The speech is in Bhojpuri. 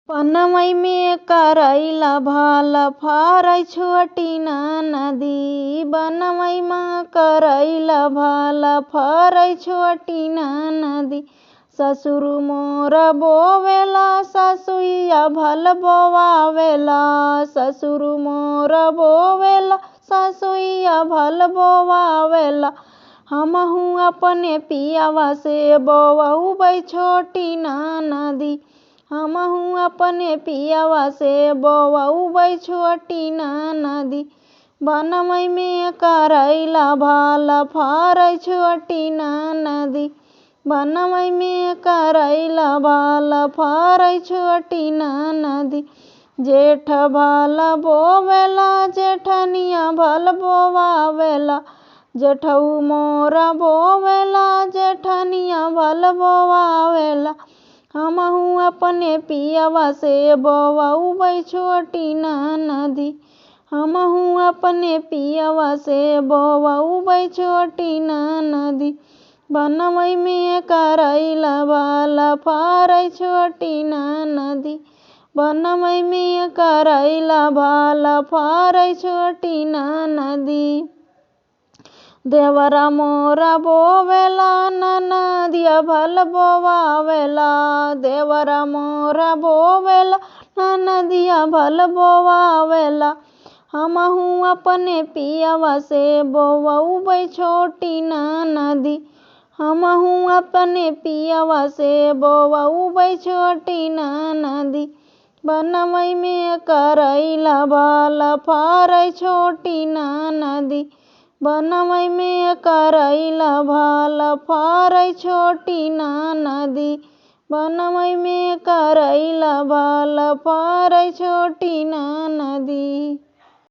पनमई में करैला भाल फारै छोटी नदी। बनमई में करैला भाल फारै छोटी नदी। ससुर मोर बोवेला ससुइया भल बोवावेला। ससुर मोर बोवेला ससुइया भल बोवावेला। हमहू अपने पियावा से बोवबै छोटी नदी। हमहू अपने पियावा से बोवबै छोटी नदी। बनमई में करैला भाल फारै छोटी नदी। बनमई में करैला भाल फारै छोटी नदी। जेठ भाल बोवेला जेठनिया भल बोवावेला। जेठऊ मोर बोवेला जेठनिया भल बोवावेला। हमहू अपने पियावा से बोवबै छोटी नदी। हमहू अपने पियावा से बोवबै छोटी नदी। बनमई में करैला भाल फारै छोटी नदी। बनमई में करैला भाल फारै छोटी नदी। देवरा मोरा बोवेला ननदिया भल बोवावेला। देवरा मोरा बोवेला ननदिया भल बोवावेला। हमहू अपने पियावा से बोवबै छोटी नदी। हमहू अपने पियावा से बोवबै छोटी नदी। बनमई में करैला भाल फारै छोटी नदी। बनमई में करैला भाल फारै छोटी नदी। बनमई में करैला भाल फारै छोटी नदी।